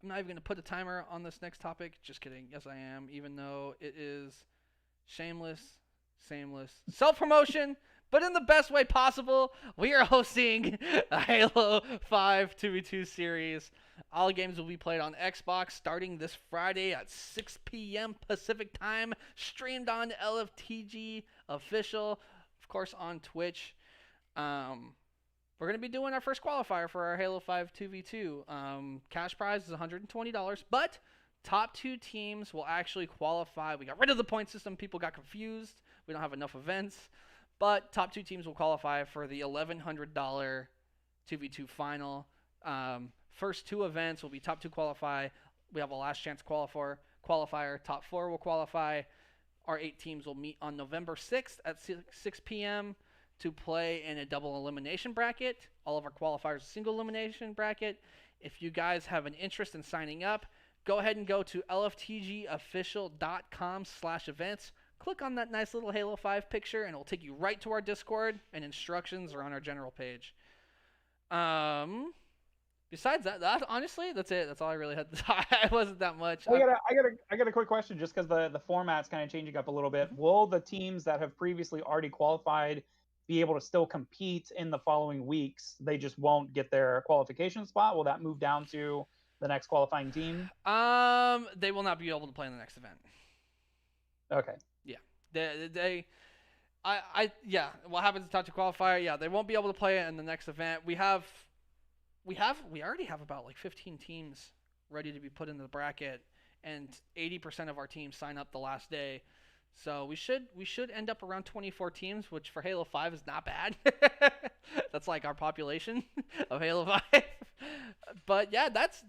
I'm not even going to put a timer on this next topic. Just kidding. Yes, I am, even though it is shameless, self-promotion, but in the best way possible. We are hosting a Halo 5 2v2 series. All games will be played on Xbox starting this Friday at 6 p.m. Pacific time, streamed on LFTG official, of course on Twitch. We're going to be doing our first qualifier for our Halo 5 2v2. Cash prize is $120, but top 2 teams will actually qualify. We got rid of the point system. People got confused. We don't have enough events. But top 2 teams will qualify for the $1,100 2v2 final. First 2 events will be top 2 qualify. We have a last chance qualifier. Top 4 will qualify. Our 8 teams will meet on November 6th at 6 p.m. to play in a double elimination bracket. All of our qualifiers single elimination bracket. If you guys have an interest in signing up, go ahead and go to lftgofficial.com/events. Click on that nice little Halo 5 picture, and it will take you right to our Discord, and instructions are on our general page. Besides that, honestly, that's it. That's all I really had to talk. It wasn't that much. I got a quick question, just because the format's kind of changing up a little bit. Will the teams that have previously already qualified be able to still compete in the following weeks? They just won't get their qualification spot. Will that move down to the next qualifying team? They will not be able to play in the next event. Okay. Yeah. What happens to top 2 qualifier? Yeah, they won't be able to play it in the next event. We already have about like 15 teams ready to be put in the bracket, and 80% of our teams sign up the last day. So we should end up around 24 teams, which for Halo 5 is not bad. That's like our population of Halo 5. But yeah, that's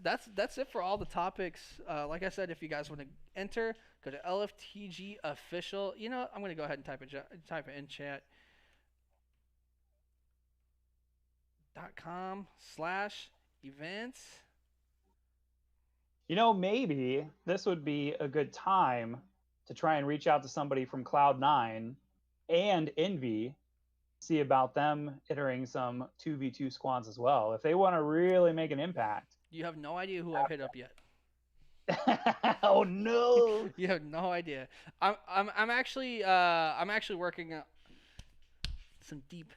it for all the topics. Like I said, if you guys want to enter, go to LFTG official. I'm gonna go ahead and type it in chat. .com/events. Maybe this would be a good time to try and reach out to somebody from Cloud9 and Envy, see about them entering some 2v2 squads as well, if they want to really make an impact. You have no idea who I've hit up yet. Oh no! You have no idea. I'm actually working on some deep.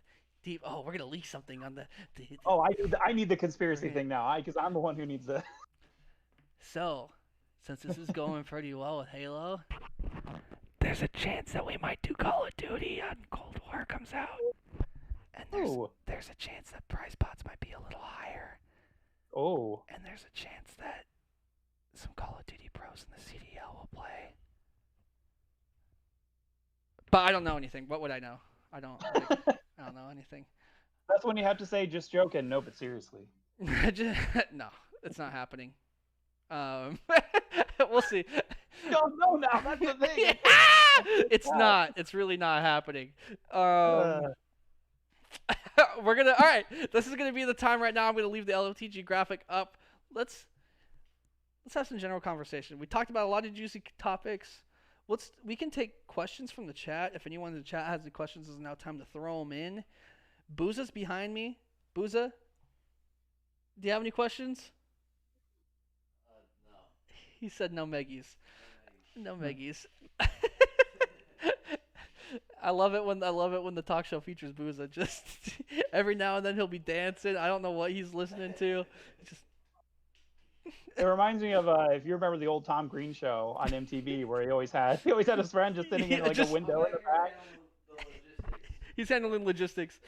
Oh, we're gonna leak something on the Oh, I need the conspiracy thing now, because I'm the one who needs the. So, since this is going pretty well with Halo, there's a chance that we might do Call of Duty on Cold War comes out, and there's a chance that prize pots might be a little higher. Oh. And there's a chance that some Call of Duty pros in the CDL will play. But I don't know anything. What would I know? I don't know anything. That's when you have to say, just joking. No, but seriously. No, it's not happening. We'll see. You don't know now. That's the thing. Yeah! It's not. It's really not happening. We're gonna. All right. This is gonna be the time right now. I'm gonna leave the LFTG graphic up. Let's have some general conversation. We talked about a lot of juicy topics. We can take questions from the chat. If anyone in the chat has any questions, it's now time to throw them in. Booza's behind me. Booza, do you have any questions? No. He said no Meggies. No Meggies. I love it when the talk show features Booza. Just every now and then he'll be dancing. I don't know what he's listening to. It reminds me of if you remember the old Tom Green show on MTV, where he always had his friend just sitting in Yeah, like a just window in the back. he's handling logistics.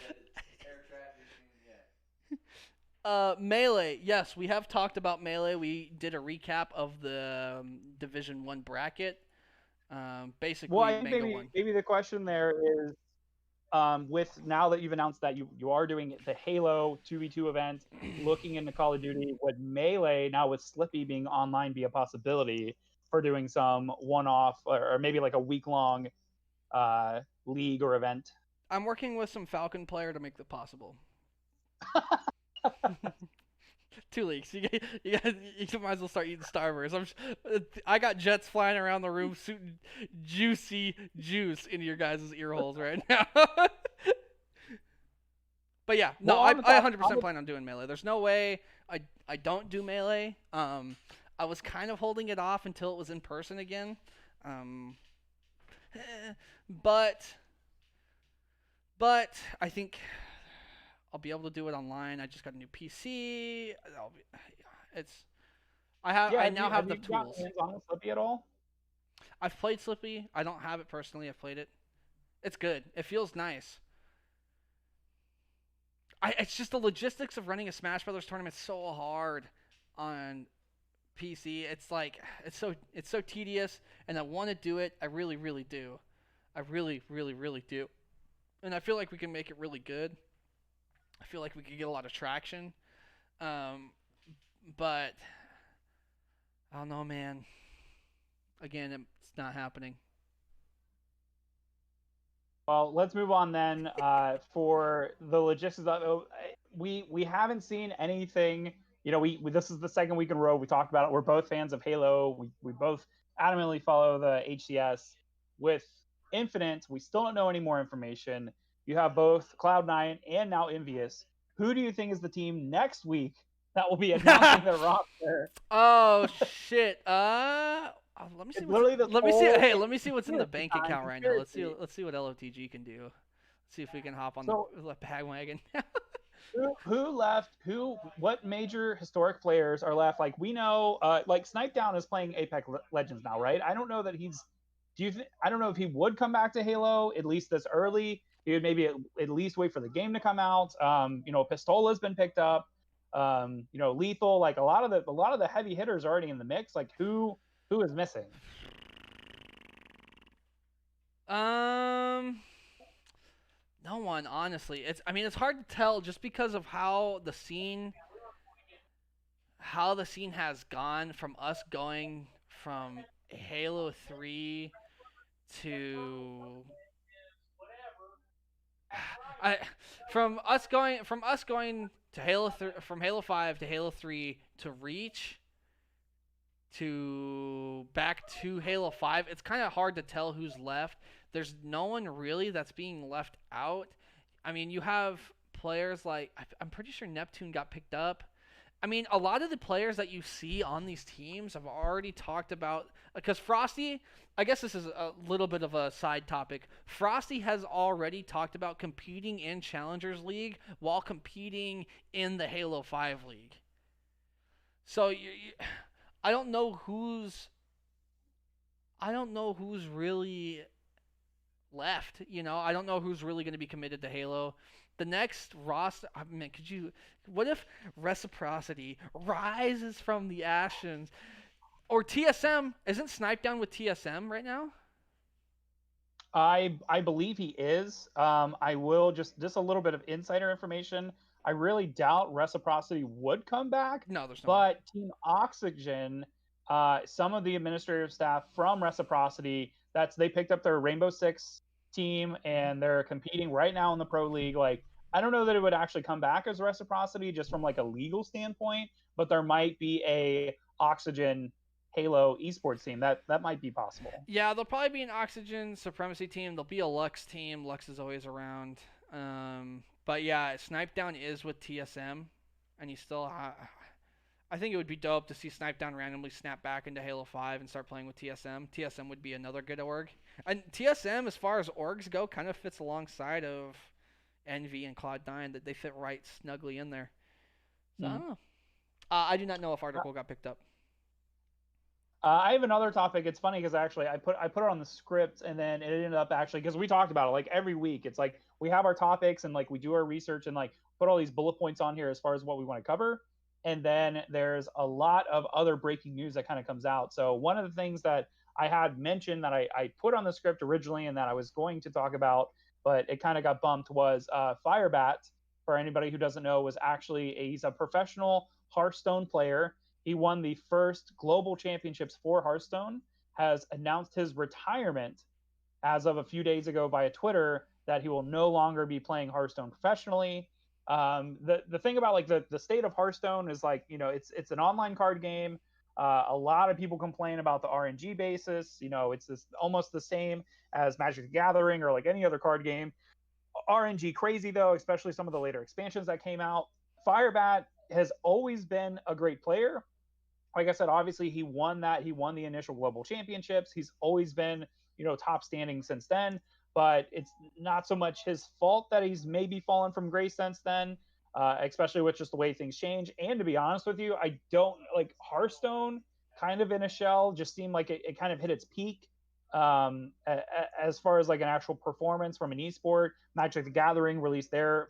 Melee. Yes, we have talked about Melee. We did a recap of the Division 1 bracket. Well, Basically, I think Manga won. maybe the question there is, with now that you've announced that you are doing the Halo 2v2 event, looking into Call of Duty, would Melee now with Slippy being online be a possibility for doing some one-off or maybe like a week-long league or event? I'm working with some Falcon player to make that possible. 2 leagues. You might as well start eating Starburst. I got jets flying around the room, shooting juicy juice into your guys' ear holes right now. But yeah, no, Well, I 100% plan on doing Melee. There's no way I don't do Melee. I was kind of holding it off until it was in person again. But I think I'll be able to do it online. I just got a new PC. I now have the tools. Have you gotten on Slippy at all? I've played Slippy. I don't have it personally. I've played it. It's good. It feels nice. It's just the logistics of running a Smash Brothers tournament so hard on PC. It's like it's so tedious, and I want to do it. I really, really do. I really, really, really do. And I feel like we can make it really good. I feel like we could get a lot of traction. But I don't know, man. Again, it's not happening. Well, let's move on then. For the logistics, we haven't seen anything. You know, we this is the second week in a row we talked about it. We're both fans of Halo. We both adamantly follow the HCS. With Infinite, we still don't know any more information. You have both Cloud9 and now Envious. Who do you think is the team next week that will be announcing their roster? Oh shit. Let me see. Let me see what's in the bank account right now. Let's see what LFTG can do. Let's see if we can hop on the bandwagon. Who left? What major historic players are left? Like we know, like Snipedown is playing Apex Legends now, right? I don't know that he's. I don't know if he would come back to Halo at least this early. He would maybe at least wait for the game to come out. You know, Pistola's been picked up. You know, Lethal. Like a lot of the heavy hitters are already in the mix. Like who is missing? No one, honestly. It's hard to tell just because of how the scene has gone from us going from Halo 3 to from us going to from Halo 5 to Halo 3 to Reach to back to Halo 5. It's kind of hard to tell who's left. There's no one really that's being left out. I mean, you have players like I'm pretty sure Neptune got picked up. I mean, a lot of the players that you see on these teams have already talked about, because Frosty, I guess this is a little bit of a side topic. Frosty has already talked about competing in Challengers League while competing in the Halo 5 League. So I don't know who's really left. You know, I don't know who's really going to be committed to Halo. The next roster, I mean, what if Reciprocity rises from the ashes? Or TSM, isn't Snipedown with TSM right now? I believe he is. I will just a little bit of insider information. I really doubt Reciprocity would come back. No, there's no But way. Team Oxygen, some of the administrative staff from Reciprocity, they picked up their Rainbow Six team and they're competing right now in the Pro League. Like, I don't know that it would actually come back as Reciprocity just from like a legal standpoint, but there might be a Oxygen Halo esports team that might be possible. Yeah, there'll probably be an Oxygen Supremacy team. There'll be a Lux team. Lux is always around. But yeah, Snipedown is with TSM, and he's still. I think it would be dope to see Snipedown randomly snap back into Halo 5 and start playing with TSM. TSM would be another good org. And TSM, as far as orgs go, kind of fits alongside of Envy and Cloud9, that they fit right snugly in there. So I don't know. I do not know if article got picked up. I have another topic. It's funny because actually I put it on the script and then it ended up actually because we talked about it like every week. It's like we have our topics and like we do our research and like put all these bullet points on here as far as what we want to cover. And then there's a lot of other breaking news that kind of comes out. So one of the things that I had mentioned that I put on the script originally and that I was going to talk about, but it kind of got bumped was Firebat. For anybody who doesn't know, was actually he's a professional Hearthstone player. He won the first global championships for Hearthstone, has announced his retirement as of a few days ago via Twitter that he will no longer be playing Hearthstone professionally. The thing about like the state of Hearthstone is like, you know, it's an online card game. A lot of people complain about the RNG basis. You know, it's this almost the same as Magic the Gathering or like any other card game. RNG crazy though, especially some of the later expansions that came out. Firebat has always been a great player. Like I said, obviously he won that. He won the initial global championships. He's always been, you know, top standing since then. But it's not so much his fault that he's maybe fallen from grace since then, especially with just the way things change. And to be honest with you, I don't like Hearthstone kind of in a shell just seemed like it kind of hit its peak as far as like an actual performance from an esport. Magic the Gathering released their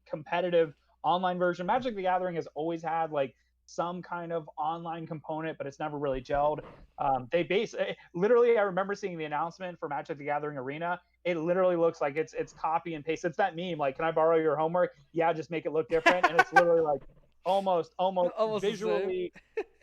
competitive online version. Magic the Gathering has always had like some kind of online component, but it's never really gelled. Literally, I remember seeing the announcement for Magic the Gathering Arena. It literally looks like it's copy and paste. It's that meme, like, can I borrow your homework? Yeah, just make it look different. And it's literally like almost visually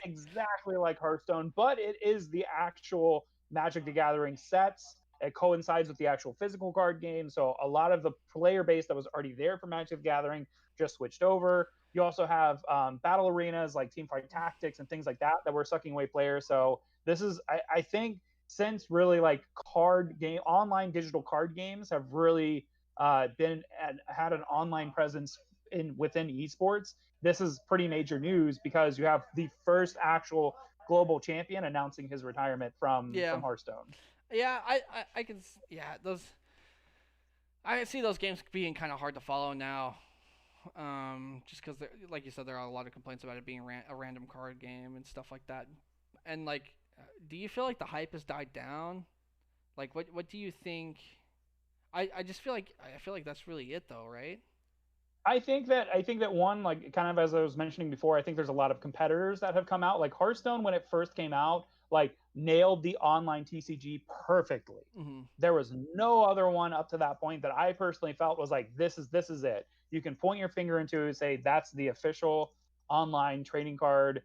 exactly like Hearthstone, but it is the actual Magic the Gathering sets. It coincides with the actual physical card game. So a lot of the player base that was already there for Magic the Gathering just switched over. You also have battle arenas like Teamfight Tactics and things like that that were sucking away players. So this is, I think, since really like online digital card games have really had an online presence within esports. This is pretty major news because you have the first actual global champion announcing his retirement from Hearthstone. Yeah, I can. Yeah, those. I see those games being kind of hard to follow now. Just because, like you said, there are a lot of complaints about it being a random card game and stuff like that. And like, do you feel like the hype has died down? Like, what do you think? I just feel like that's really it though, right? I think that one, like kind of as I was mentioning before, I think there's a lot of competitors that have come out. Like Hearthstone, when it first came out, like nailed the online TCG perfectly. Mm-hmm. There was no other one up to that point that I personally felt was like this is it. You can point your finger into and say that's the official online trading card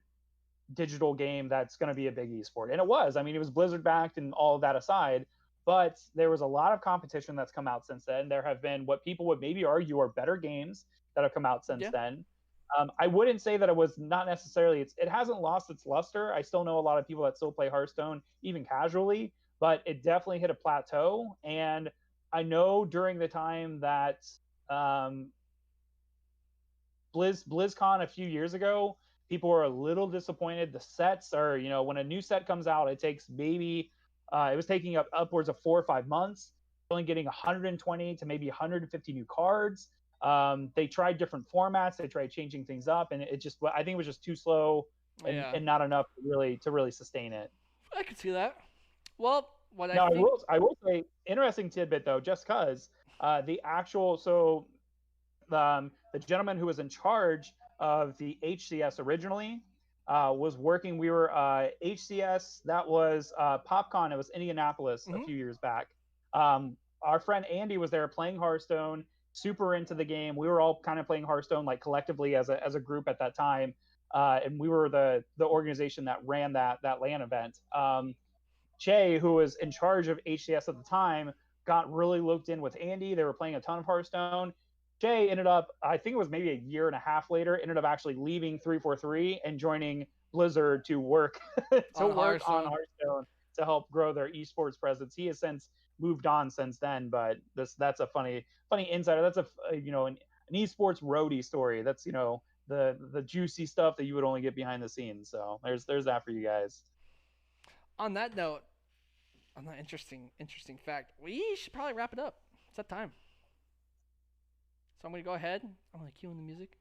digital game that's going to be a big esport. And it was. I mean, it was Blizzard backed and all of that aside. But there was a lot of competition that's come out since then. There have been what people would maybe argue are better games that have come out since then. I wouldn't say that it was not necessarily, it hasn't lost its luster. I still know a lot of people that still play Hearthstone, even casually, but it definitely hit a plateau. And I know during the time that BlizzCon a few years ago, people were a little disappointed. The sets are, you know, when a new set comes out, it takes maybe it was taking up upwards of 4 or 5 months, only getting 120 to maybe 150 new cards. They tried different formats, they tried changing things up, and it just, I think it was just too slow and not enough to really sustain it. I can see that. Well, what now, I think. I will say, interesting tidbit though, just because the actual the gentleman who was in charge of the HCS originally was working. We were HCS. That was PopCon. It was Indianapolis a few years back. Our friend Andy was there playing Hearthstone, super into the game. We were all kind of playing Hearthstone like collectively as a group at that time, and we were the organization that ran that LAN event. Che, who was in charge of HCS at the time, got really looped in with Andy. They were playing a ton of Hearthstone. Jay ended up, I think it was maybe a year and a half later, ended up actually leaving 343 and joining Blizzard to work on Hearthstone to help grow their esports presence. He has since moved on since then, but that's a funny insider. That's an esports roadie story. That's the juicy stuff that you would only get behind the scenes. So there's that for you guys. On that note, on that interesting fact, we should probably wrap it up. It's that time. So I'm going to go ahead. I'm going to cue in the music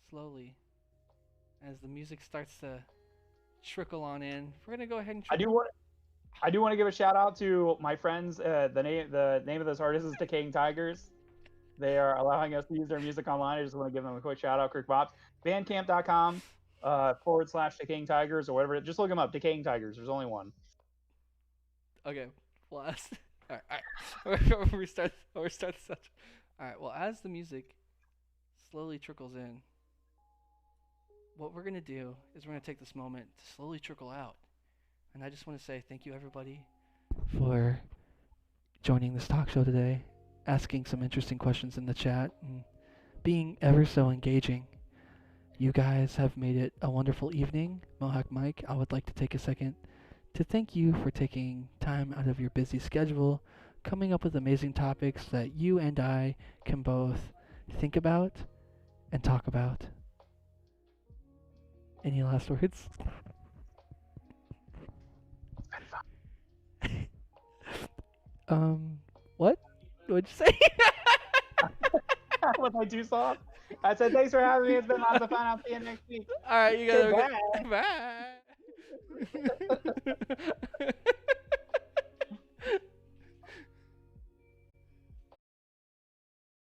slowly as the music starts to trickle on in, we're gonna go ahead and. I do want to give a shout out to my friends. The name of this artist is Decaying Tigers. They are allowing us to use their music online. I just want to give them a quick shout out. Kirk Bops. Bandcamp.com / Decaying Tigers or whatever. Just look them up. Decaying Tigers. There's only one. Okay. Well, all right. we start the session. All right. Well, as the music slowly trickles in, what we're gonna do is we're gonna take this moment to slowly trickle out, and I just want to say thank you everybody for joining this talk show today, asking some interesting questions in the chat, and being ever so engaging. You guys have made it a wonderful evening. Mohawkmike, I would like to take a second to thank you for taking time out of your busy schedule, coming up with amazing topics that you and I can both think about and talk about. Any last words? What? What'd you say? Was I too soft? I said thanks for having me. It's been lots of fun. I'll see you next week. All right, you guys. Bye. Bye.